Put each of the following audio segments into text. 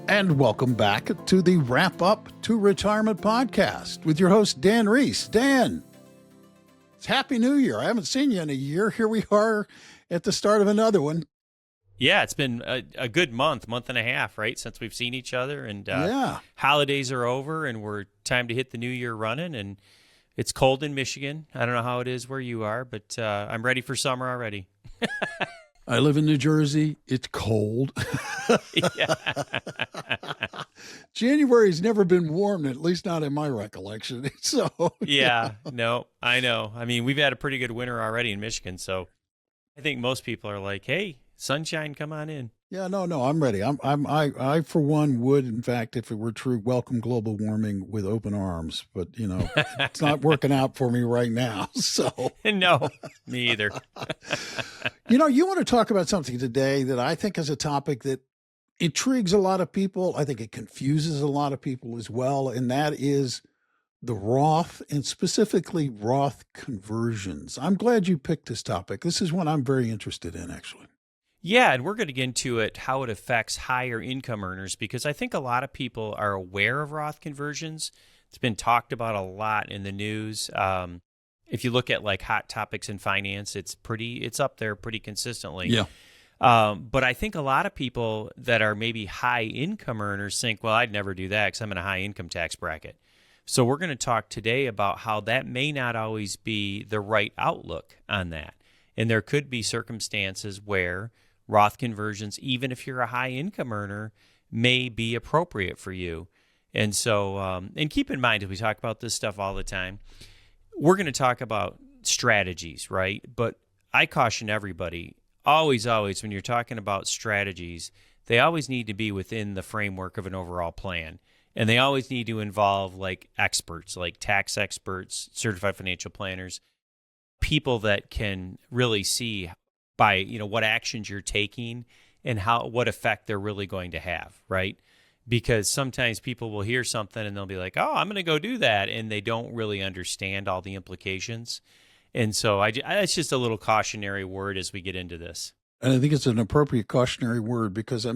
And welcome back to the Wrap Up to Retirement podcast with your host, Dan Reese. Dan, it's Happy New Year. I haven't seen you in a year. Here we are at the start of another one. Yeah, it's been a good month and a half, right, since we've seen each other. And holidays are over, and we're time to hit the new year running. And it's cold in Michigan. I don't know how it is where you are, but I'm ready for summer already. I live in New Jersey. It's cold. January's never been warm, at least not in my recollection. So no, I know. I mean, we've had a pretty good winter already in Michigan, so I think most people are like, "Hey, sunshine, come on in." Yeah, no, I'm ready. I for one would, in fact, if it were true, welcome global warming with open arms. But it's not working out for me right now. So no, me either. You want to talk about something today that I think is a topic that intrigues a lot of people. I think it confuses a lot of people as well, and that is the Roth, and specifically Roth conversions. I'm glad you picked this topic. This is one I'm very interested in, actually. Yeah, and we're going to get into it, how it affects higher income earners, because I think a lot of people are aware of Roth conversions. It's been talked about a lot in the news. If you look at like hot topics in finance, it's up there pretty consistently. Yeah. But I think a lot of people that are maybe high income earners think, well, I'd never do that because I'm in a high income tax bracket. So we're going to talk today about how that may not always be the right outlook on that. And there could be circumstances where Roth conversions, even if you're a high income earner, may be appropriate for you. And so, and keep in mind, as we talk about this stuff all the time, we're going to talk about strategies, right? But I caution everybody, always, when you're talking about strategies, they always need to be within the framework of an overall plan. And they always need to involve like experts, like tax experts, certified financial planners, people that can really see by what actions you're taking and what effect they're really going to have, right? Because sometimes people will hear something and they'll be like, "Oh, I'm going to go do that," and they don't really understand all the implications. And so it's just a little cautionary word as we get into this. And I think it's an appropriate cautionary word because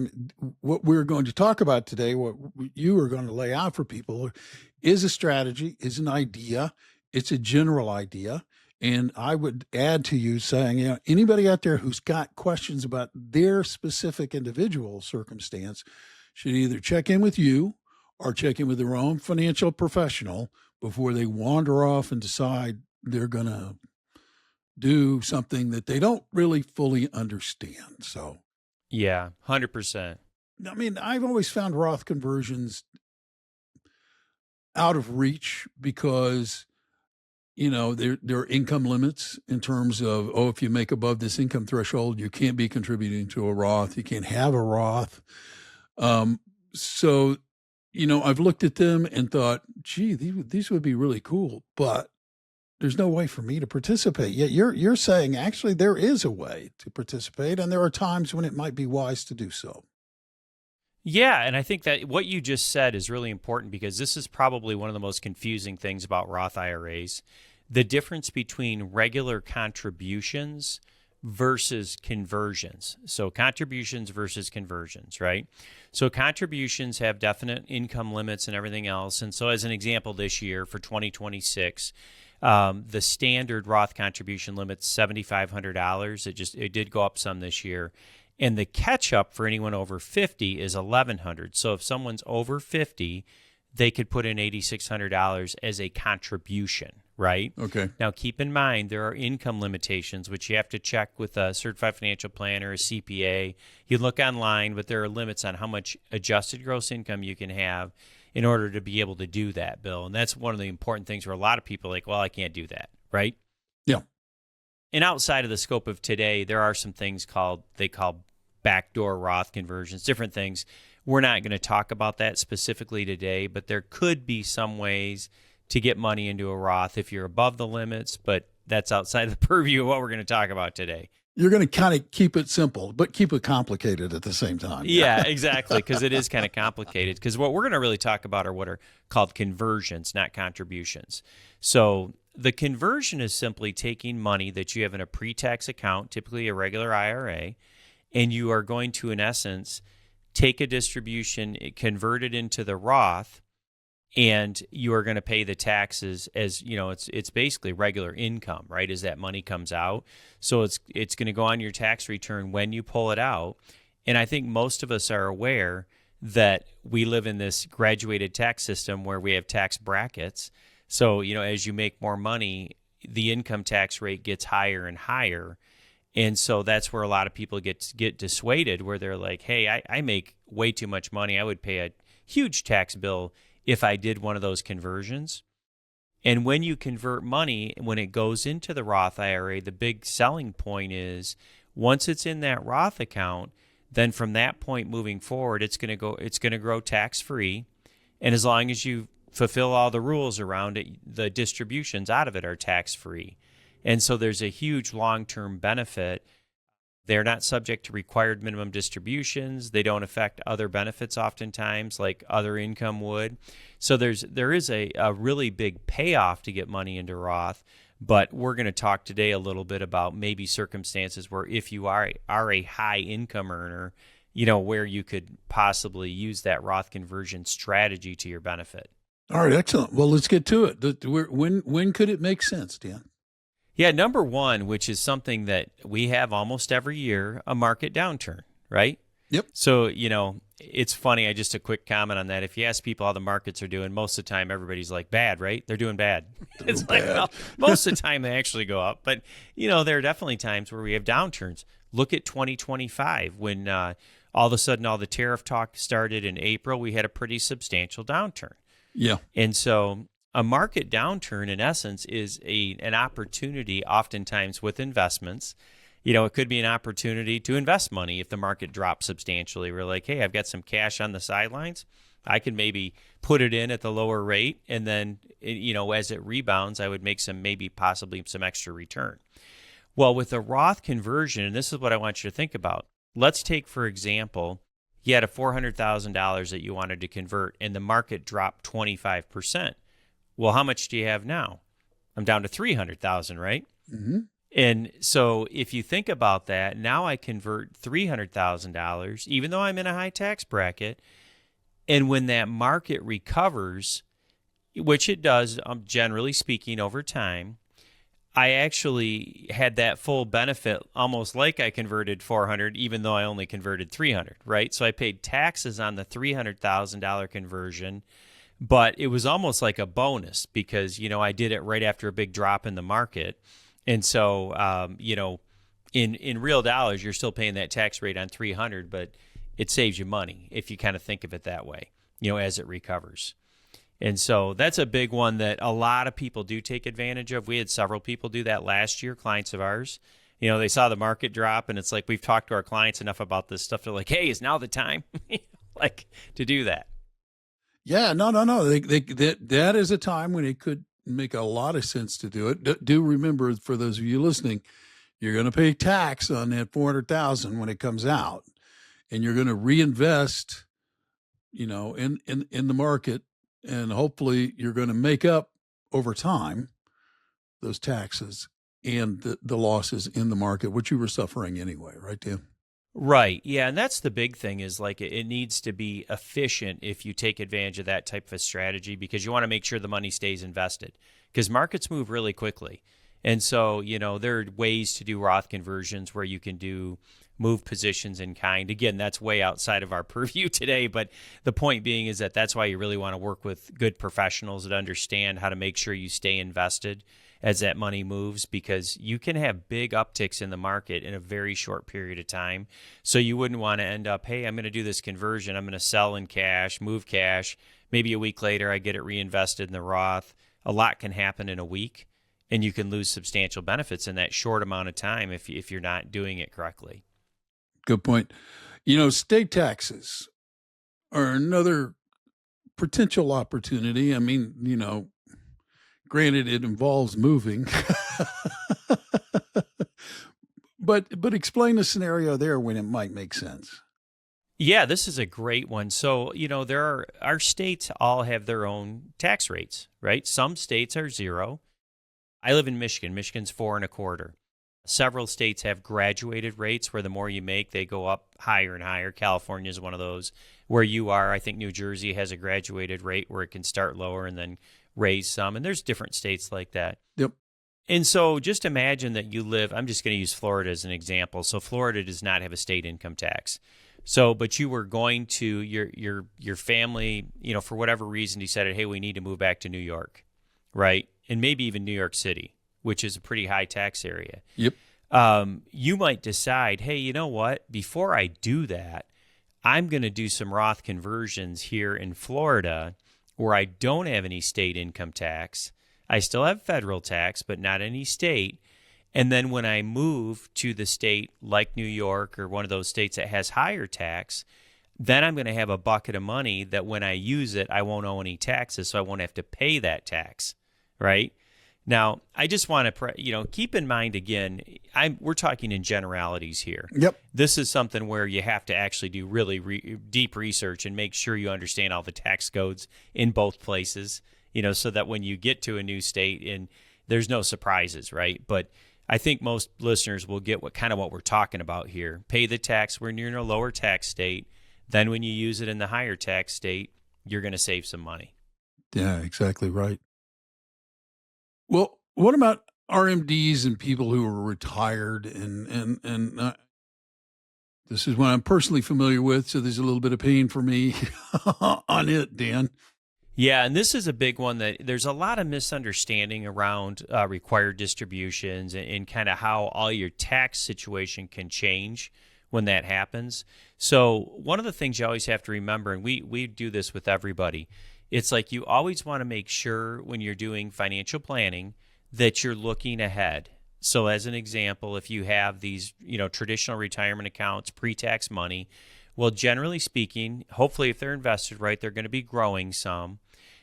what we're going to talk about today, what you are going to lay out for people, is a strategy, is an idea. It's a general idea. And I would add to you saying, anybody out there who's got questions about their specific individual circumstance should either check in with you or check in with their own financial professional before they wander off and decide they're going to do something that they don't really fully understand. So, yeah, 100%. I mean, I've always found Roth conversions out of reach because there are income limits in terms of, if you make above this income threshold, you can't be contributing to a Roth. You can't have a Roth. So, I've looked at them and thought, gee, these would be really cool, but there's no way for me to participate. Yet you're saying actually there is a way to participate, and there are times when it might be wise to do so. Yeah, and I think that what you just said is really important because this is probably one of the most confusing things about Roth IRAs. The difference between regular contributions versus conversions. So contributions versus conversions, right? So contributions have definite income limits and everything else. And so as an example, this year for 2026, the standard Roth contribution limit's $7,500. It did go up some this year. And the catch-up for anyone over 50 is $1,100. So if someone's over 50, they could put in $8,600 as a contribution, right? Okay. Now, keep in mind, there are income limitations, which you have to check with a certified financial planner, a CPA. You look online, but there are limits on how much adjusted gross income you can have in order to be able to do that, Bill. And that's one of the important things where a lot of people are like, well, I can't do that, right? Yeah. And outside of the scope of today, there are some things they call backdoor Roth conversions, different things. We're not going to talk about that specifically today, but there could be some ways to get money into a Roth if you're above the limits, but that's outside the purview of what we're going to talk about today. You're going to kind of keep it simple, but keep it complicated at the same time. Yeah, exactly, because it is kind of complicated. Because what we're going to really talk about are what are called conversions, not contributions. So the conversion is simply taking money that you have in a pre-tax account, typically a regular IRA, and you are going to, in essence, take a distribution, convert it into the Roth, and you are going to pay the taxes as, it's basically regular income, right? As that money comes out. So it's going to go on your tax return when you pull it out. And I think most of us are aware that we live in this graduated tax system where we have tax brackets. So, as you make more money, the income tax rate gets higher and higher. And so that's where a lot of people get dissuaded, where they're like, hey, I make way too much money. I would pay a huge tax bill if I did one of those conversions. And when you convert money, when it goes into the Roth IRA, the big selling point is once it's in that Roth account, then from that point moving forward, it's going to grow tax-free. And as long as you fulfill all the rules around it, the distributions out of it are tax-free. And so there's a huge long-term benefit. They're not subject to required minimum distributions. They don't affect other benefits oftentimes like other income would. So there is a really big payoff to get money into Roth. But we're going to talk today a little bit about maybe circumstances where if you are a high income earner, where you could possibly use that Roth conversion strategy to your benefit. All right, excellent. Well, let's get to it. When could it make sense, Dan? Yeah, number one, which is something that we have almost every year, a market downturn, right? Yep. So, it's funny. Just a quick comment on that. If you ask people how the markets are doing, most of the time everybody's like, bad, right? They're doing bad. It's like, well, most of the time they actually go up. But, there are definitely times where we have downturns. Look at 2025 when all of a sudden all the tariff talk started in April. We had a pretty substantial downturn. Yeah. And so a market downturn, in essence, is an opportunity oftentimes with investments. It could be an opportunity to invest money if the market drops substantially. We're like, hey, I've got some cash on the sidelines. I can maybe put it in at the lower rate, and then, as it rebounds, I would make possibly some extra return. Well, with the Roth conversion, and this is what I want you to think about. Let's take, for example, you had a $400,000 that you wanted to convert, and the market dropped 25%. Well, how much do you have now? I'm down to $300,000, right? Mm-hmm. And so if you think about that, now I convert $300,000, even though I'm in a high tax bracket. And when that market recovers, which it does, generally speaking, over time, I actually had that full benefit, almost like I converted 400, even though I only converted 300, right? So I paid taxes on the $300,000 conversion, but it was almost like a bonus because, I did it right after a big drop in the market. And so, in real dollars, you're still paying that tax rate on 300, but it saves you money if you kind of think of it that way, as it recovers. And so that's a big one that a lot of people do take advantage of. We had several people do that last year, clients of ours. They saw the market drop, and it's like we've talked to our clients enough about this stuff. They're like, hey, is now the time to do that? Yeah, no. That is a time when it could make a lot of sense to do it. Do remember, for those of you listening, you're going to pay tax on that $400,000 when it comes out, and you're going to reinvest, in the market, and hopefully you're going to make up over time those taxes and the losses in the market, which you were suffering anyway, right, Dan? Right. Yeah. And that's the big thing is it needs to be efficient if you take advantage of that type of a strategy because you want to make sure the money stays invested because markets move really quickly. And so, there are ways to do Roth conversions where you can move positions in kind. Again, that's way outside of our purview today. But the point being is that's why you really want to work with good professionals that understand how to make sure you stay invested as that money moves because you can have big upticks in the market in a very short period of time. So you wouldn't want to end up, hey, I'm going to do this conversion. I'm going to sell in cash, move cash. Maybe a week later, I get it reinvested in the Roth. A lot can happen in a week, and you can lose substantial benefits in that short amount of time if you're not doing it correctly. Good point. State taxes are another potential opportunity. I mean, granted, it involves moving, but explain the scenario there when it might make sense. Yeah, this is a great one. So, our states all have their own tax rates, right? Some states are 0. I live in Michigan. Michigan's 4.25%. Several states have graduated rates where the more you make, they go up higher and higher. California is one of those. Where you are, I think New Jersey has a graduated rate where it can start lower and then raise some. And there's different states like that. Yep. And so just imagine that you live, I'm just going to use Florida as an example. So Florida does not have a state income tax. So, but you were going to, your family, for whatever reason decided, hey, we need to move back to New York, right? And maybe even New York City, which is a pretty high tax area. Yep. You might decide, hey, you know what? Before I do that, I'm going to do some Roth conversions here in Florida where I don't have any state income tax. I still have federal tax, but not any state. And then when I move to the state like New York or one of those states that has higher tax, then I'm going to have a bucket of money that when I use it, I won't owe any taxes, so I won't have to pay that tax, right? Now, I just want to, keep in mind again, we're talking in generalities here. Yep. This is something where you have to actually do really deep research and make sure you understand all the tax codes in both places, so that when you get to a new state and there's no surprises, right? But I think most listeners will get what we're talking about here. Pay the tax when you're in a lower tax state. Then when you use it in the higher tax state, you're going to save some money. Yeah, exactly right. Well, what about RMDs and people who are retired and this is one I'm personally familiar with, so there's a little bit of pain for me on it, Dan. Yeah, and this is a big one that there's a lot of misunderstanding around required distributions and kind of how all your tax situation can change when that happens. So one of the things you always have to remember, and we do this with everybody, it's like you always want to make sure when you're doing financial planning that you're looking ahead. So as an example, if you have these, traditional retirement accounts, pre-tax money, well, generally speaking, hopefully if they're invested right, they're going to be growing some.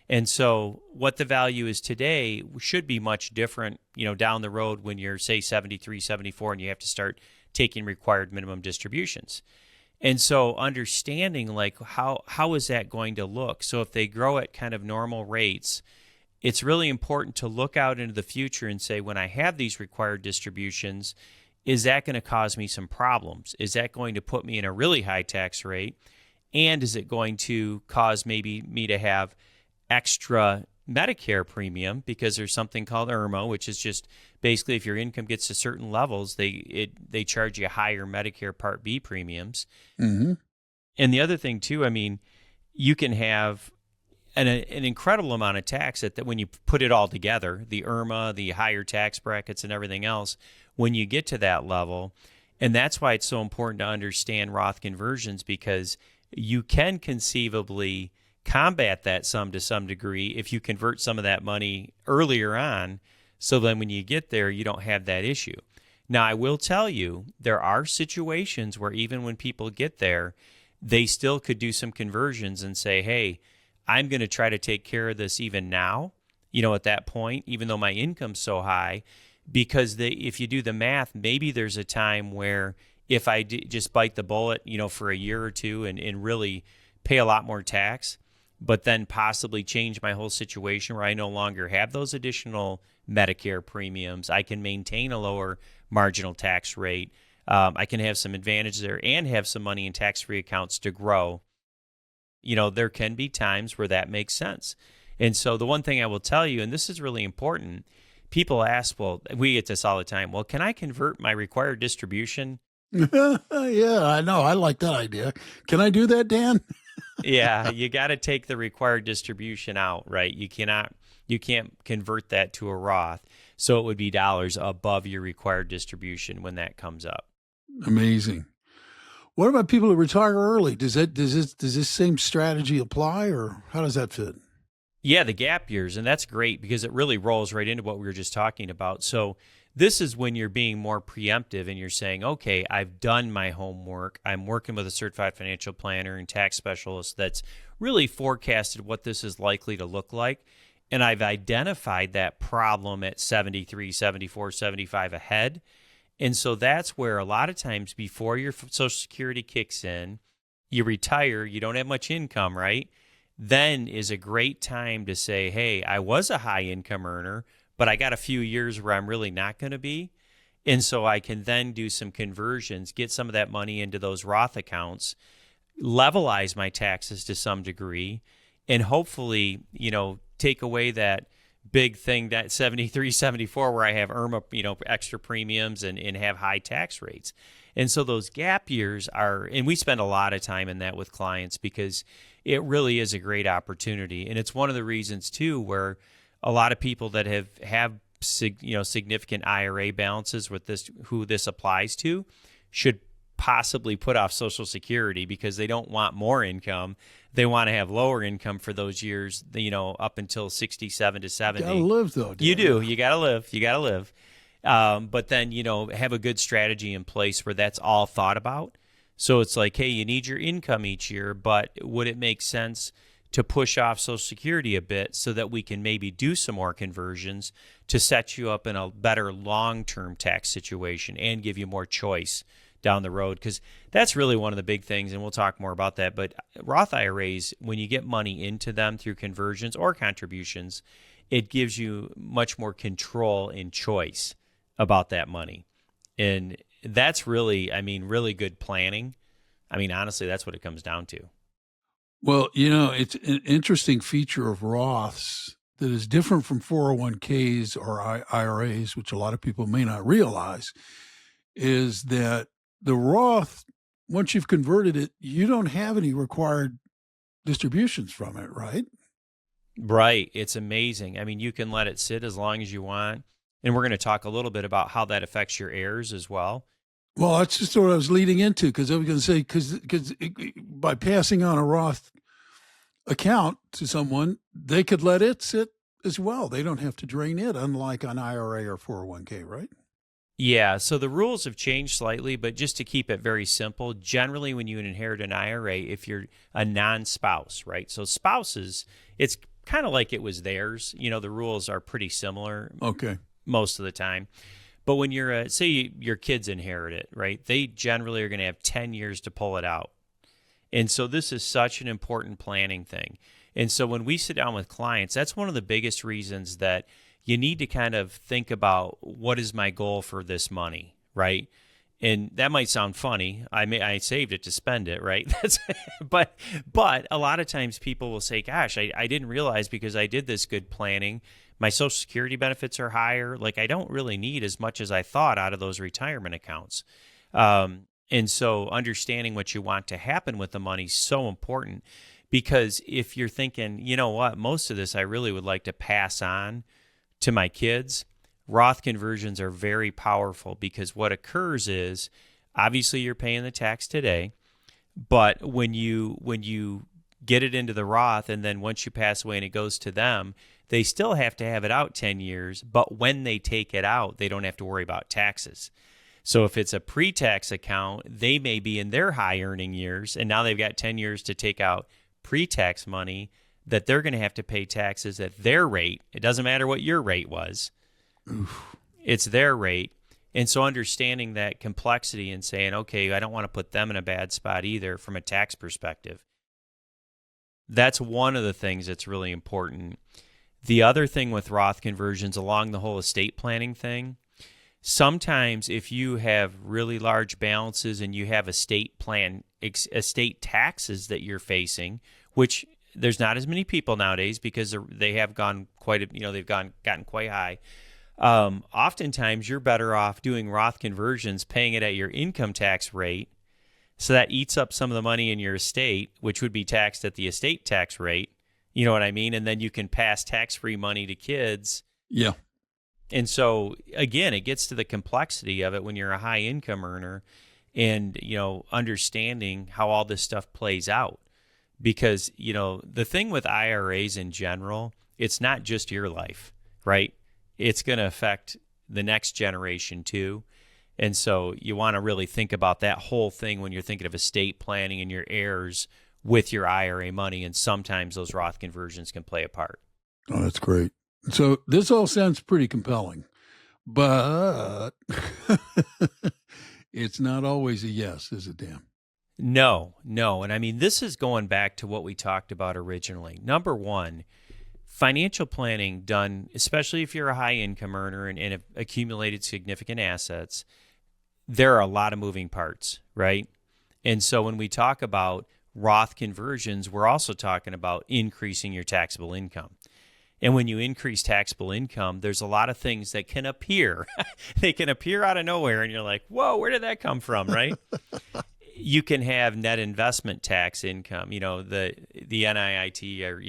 And so what the value is today should be much different, down the road when you're, say, 73, 74, and you have to start taking required minimum distributions. And so understanding how is that going to look? So if they grow at kind of normal rates, it's really important to look out into the future and say, when I have these required distributions, is that going to cause me some problems? Is that going to put me in a really high tax rate? And is it going to cause maybe me to have extra Medicare premium because there's something called IRMA, which is just basically if your income gets to certain levels, they charge you higher Medicare Part B premiums. Mm-hmm. And the other thing too, you can have an incredible amount of tax that when you put it all together, the IRMA, the higher tax brackets and everything else, when you get to that level. And that's why it's so important to understand Roth conversions, because you can conceivably combat that to some degree if you convert some of that money earlier on, so then when you get there, you don't have that issue. Now, I will tell you, there are situations where even when people get there, they still could do some conversions and say, hey, I'm going to try to take care of this even now, at that point, even though my income's so high, because if you do the math, maybe there's a time where if I just bite the bullet, for a year or two and really pay a lot more tax, but then possibly change my whole situation where I no longer have those additional Medicare premiums, I can maintain a lower marginal tax rate. I can have some advantages there and have some money in tax-free accounts to grow. There can be times where that makes sense. And so the one thing I will tell you, and this is really important, people ask, well, we get this all the time, well, can I convert my required distribution? Yeah, I know. I like that idea. Can I do that, Dan? Yeah, you got to take the required distribution out, right? You can't convert that to a Roth. So it would be dollars above your required distribution when that comes up. Amazing. What about people who retire early? Does this same strategy apply, or how does that fit? Yeah, the gap years, and that's great because it really rolls right into what we were just talking about. So this is when you're being more preemptive and you're saying, okay, I've done my homework. I'm working with a certified financial planner and tax specialist that's really forecasted what this is likely to look like. And I've identified that problem at 73, 74, 75 ahead. And so that's where a lot of times before your Social Security kicks in, you retire, you don't have much income, right? Then is a great time to say, hey, I was a high income earner, but I got a few years where I'm really not going to be. And so I can then do some conversions, get some of that money into those Roth accounts, levelize my taxes to some degree, and hopefully, take away that big thing, that 73, 74, where I have IRMA, extra premiums and have high tax rates. And so those gap years and we spend a lot of time in that with clients because it really is a great opportunity. And it's one of the reasons too, where a lot of people that have significant IRA balances with who this applies to, should possibly put off Social Security because they don't want more income. They want to have lower income for those years, up until 67 to 70. You gotta live, though. Dan. You do. You got to live. You got to live. But then, have a good strategy in place where that's all thought about. So it's like, hey, you need your income each year, but would it make sense to push off Social Security a bit so that we can maybe do some more conversions to set you up in a better long-term tax situation and give you more choice down the road? Because that's really one of the big things, and we'll talk more about that. But Roth IRAs, when you get money into them through conversions or contributions, it gives you much more control and choice about that money. And that's really, really good planning. Honestly, that's what it comes down to. Well, it's an interesting feature of Roths that is different from 401ks or IRAs, which a lot of people may not realize, is that the Roth, once you've converted it, you don't have any required distributions from it, right? Right. It's amazing. You can let it sit as long as you want. And we're going to talk a little bit about how that affects your heirs as well. Well, that's just what I was leading into, because I was going to say, because by passing on a Roth account to someone, they could let it sit as well. They don't have to drain it, unlike an IRA or 401k, right? Yeah, so the rules have changed slightly, but just to keep it very simple, generally when you inherit an IRA, if you're a non-spouse, right? So spouses, it's kind of like it was theirs. The rules are pretty similar most of the time. But when you're, say your kids inherit it, right? They generally are going to have 10 years to pull it out. And so this is such an important planning thing. And so when we sit down with clients, that's one of the biggest reasons that you need to kind of think about, what is my goal for this money, right? And that might sound funny. I saved it to spend it, right? But a lot of times people will say, gosh, I didn't realize, because I did this good planning, my Social Security benefits are higher. Like, I don't really need as much as I thought out of those retirement accounts. And so understanding what you want to happen with the money is so important, because if you're thinking, you know what, most of this I really would like to pass on to my kids, Roth conversions are very powerful, because what occurs is, obviously you're paying the tax today, but when you get it into the Roth, and then once you pass away and it goes to them, they still have to have it out 10 years, but when they take it out, they don't have to worry about taxes. So if it's a pre-tax account, they may be in their high earning years, and now they've got 10 years to take out pre-tax money that they're going to have to pay taxes at their rate. It doesn't matter what your rate was. Oof. It's their rate. And so understanding that complexity and saying, okay, I don't want to put them in a bad spot either from a tax perspective. That's one of the things that's really important. The other thing with Roth conversions, along the whole estate planning thing, sometimes if you have really large balances and you have estate taxes that you're facing, which there's not as many people nowadays because they have gone gotten quite high. Oftentimes you're better off doing Roth conversions, paying it at your income tax rate. So that eats up some of the money in your estate, which would be taxed at the estate tax rate. You know what I mean? And then you can pass tax-free money to kids. Yeah. And so, again, it gets to the complexity of it when you're a high income earner and, understanding how all this stuff plays out. Because, the thing with IRAs in general, it's not just your life, right? It's going to affect the next generation too. And so you want to really think about that whole thing when you're thinking of estate planning and your heirs with your IRA money. And sometimes those Roth conversions can play a part. Oh, that's great. So this all sounds pretty compelling, but it's not always a yes, is it, Dan? No. And this is going back to what we talked about originally. Number one, financial planning done, especially if you're a high income earner and have accumulated significant assets, there are a lot of moving parts, right? And so when we talk about Roth conversions, we're also talking about increasing your taxable income. And when you increase taxable income, there's a lot of things that can appear. They can appear out of nowhere, and you're like, whoa, where did that come from, right? You can have net investment tax income, the NIIT, or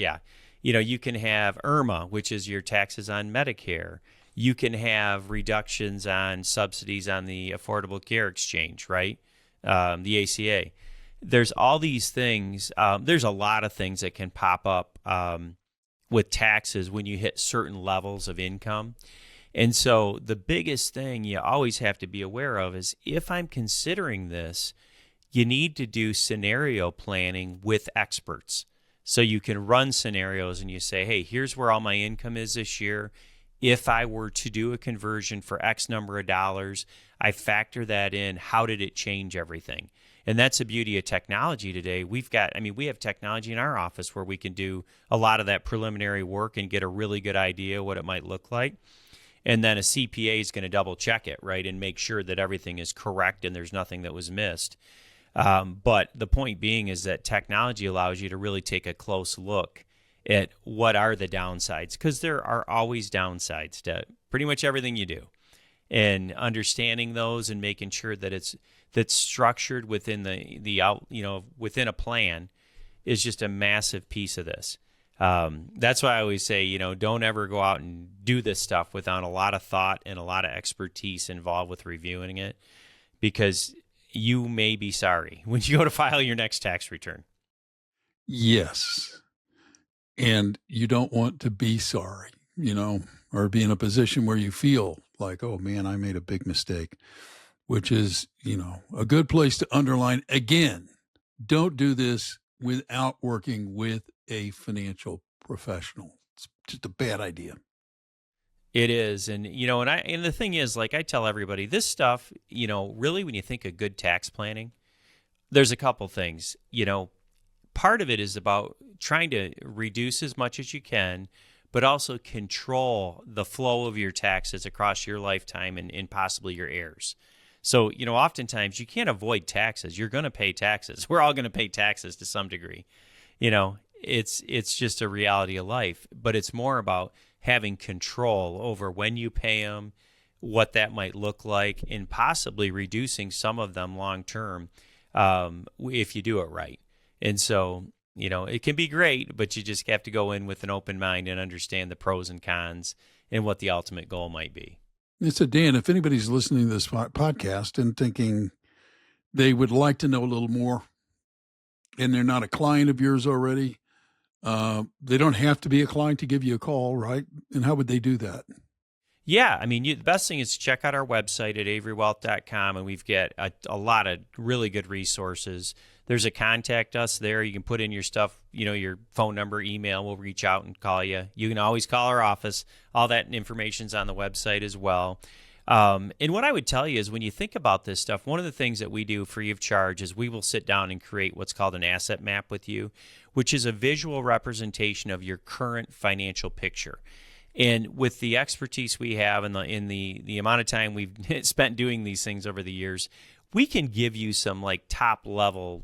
you can have IRMA, which is your taxes on Medicare. You can have reductions on subsidies on the Affordable Care Exchange, right? The ACA. There's all these things. There's a lot of things that can pop up with taxes when you hit certain levels of income. And so the biggest thing you always have to be aware of is, if I'm considering this, you need to do scenario planning with experts. So you can run scenarios and you say, hey, here's where all my income is this year. If I were to do a conversion for X number of dollars, I factor that in. How did it change everything? And that's the beauty of technology today. We have technology in our office where we can do a lot of that preliminary work and get a really good idea what it might look like. And then a CPA is going to double check it, right, and make sure that everything is correct and there's nothing that was missed. But the point being is that technology allows you to really take a close look at what are the downsides, because there are always downsides to pretty much everything you do. And understanding those and making sure that that's structured within within a plan is just a massive piece of this. That's why I always say, don't ever go out and do this stuff without a lot of thought and a lot of expertise involved with reviewing it, because you may be sorry when you go to file your next tax return. Yes. And you don't want to be sorry, or be in a position where you feel like, oh man, I made a big mistake, which is, a good place to underline again. Don't do this without working with a financial professional. It's just a bad idea. It is. And, and the thing is, like I tell everybody, this stuff, really when you think of good tax planning, there's a couple things. Part of it is about trying to reduce as much as you can, but also control the flow of your taxes across your lifetime and possibly your heirs. So, oftentimes you can't avoid taxes. You're going to pay taxes. We're all going to pay taxes to some degree. It's just a reality of life, but it's more about having control over when you pay them, what that might look like, and possibly reducing some of them long term if you do it right. And so, it can be great, but you just have to go in with an open mind and understand the pros and cons and what the ultimate goal might be. So, Dan, if anybody's listening to this podcast and thinking they would like to know a little more, and they're not a client of yours already, they don't have to be a client to give you a call, right? And how would they do that? Yeah, the best thing is to check out our website at averywealth.com, and we've got a lot of really good resources. There's a contact us there. You can put in your stuff, your phone number, email. We'll reach out and call you. You can always call our office. All that information's on the website as well. And what I would tell you is, when you think about this stuff, one of the things that we do free of charge is we will sit down and create what's called an asset map with you, which is a visual representation of your current financial picture. And with the expertise we have and the amount of time we've spent doing these things over the years, we can give you some top level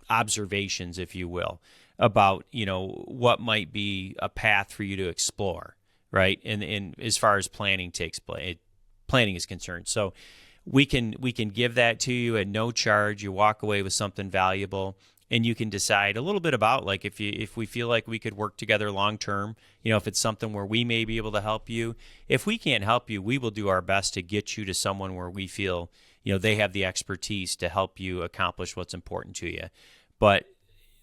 observations, if you will, about what might be a path for you to explore, right? And as far as planning is concerned, so we can give that to you at no charge. You walk away with something valuable. And you can decide a little bit about if we feel like we could work together long term, if it's something where we may be able to help you. If we can't help you, we will do our best to get you to someone where we feel, they have the expertise to help you accomplish what's important to you. But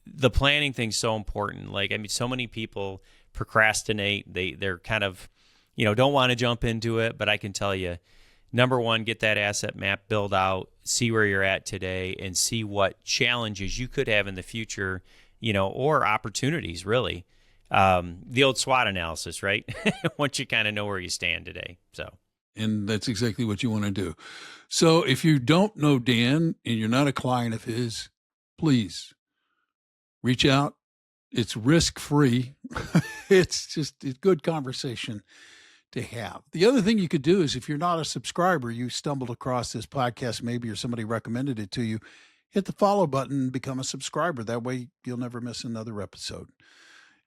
the planning thing's so important. So many people procrastinate. They're kind of, don't want to jump into it. But I can tell you, number one, get that asset map built out, see where you're at today, and see what challenges you could have in the future, or opportunities, really. The old SWOT analysis, right? Once you kind of know where you stand today. And that's exactly what you want to do. So if you don't know Dan and you're not a client of his, please reach out It's risk-free. It's good conversation to have. The other thing you could do is if you're not a subscriber, you stumbled across this podcast maybe or somebody recommended it to you, hit the follow button and become a subscriber. That way you'll never miss another episode.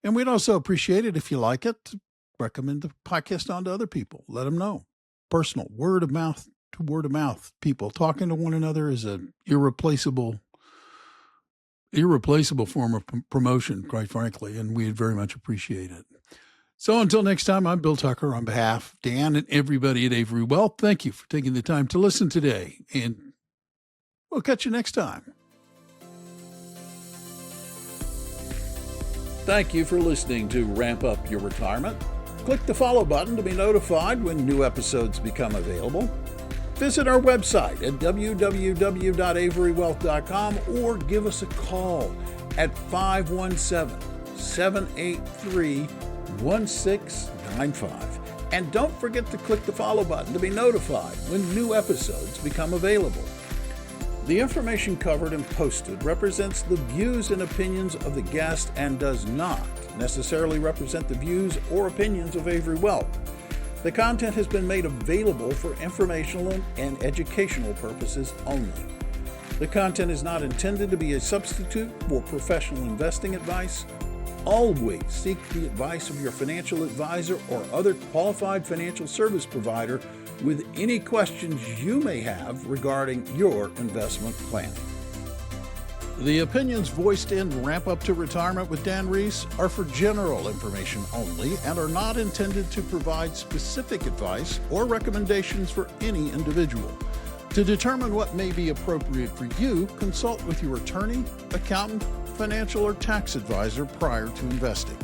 And we'd also appreciate it if you like it. Recommend the podcast on to other people. Let them know. Personal, word of mouth to word of mouth. People talking to one another is an irreplaceable form of promotion, quite frankly, and we'd very much appreciate it. So until next time, I'm Bill Tucker on behalf of Dan and everybody at Avery Wealth. Thank you for taking the time to listen today, and we'll catch you next time. Thank you for listening to Ramp Up Your Retirement. Click the follow button to be notified when new episodes become available. Visit our website at www.averywealth.com or give us a call at 517-783-1695. And don't forget to click the follow button to be notified when new episodes become available. The information covered and posted represents the views and opinions of the guest and does not necessarily represent the views or opinions of Avery Wealth. The content has been made available for informational and educational purposes only. The content is not intended to be a substitute for professional investing advice. Always seek the advice of your financial advisor or other qualified financial service provider with any questions you may have regarding your investment planning. The opinions voiced in Ramp Up to Retirement with Dan Reese are for general information only and are not intended to provide specific advice or recommendations for any individual. To determine what may be appropriate for you, consult with your attorney, accountant, financial or tax advisor prior to investing.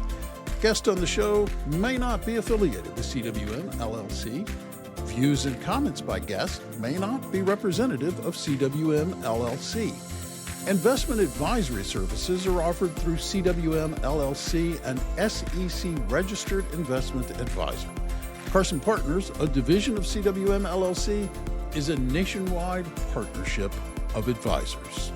Guests on the show may not be affiliated with CWM LLC. Views and comments by guests may not be representative of CWM LLC. Investment advisory services are offered through CWM LLC, an SEC-registered investment advisor. Carson Partners, a division of CWM LLC, is a nationwide partnership of advisors.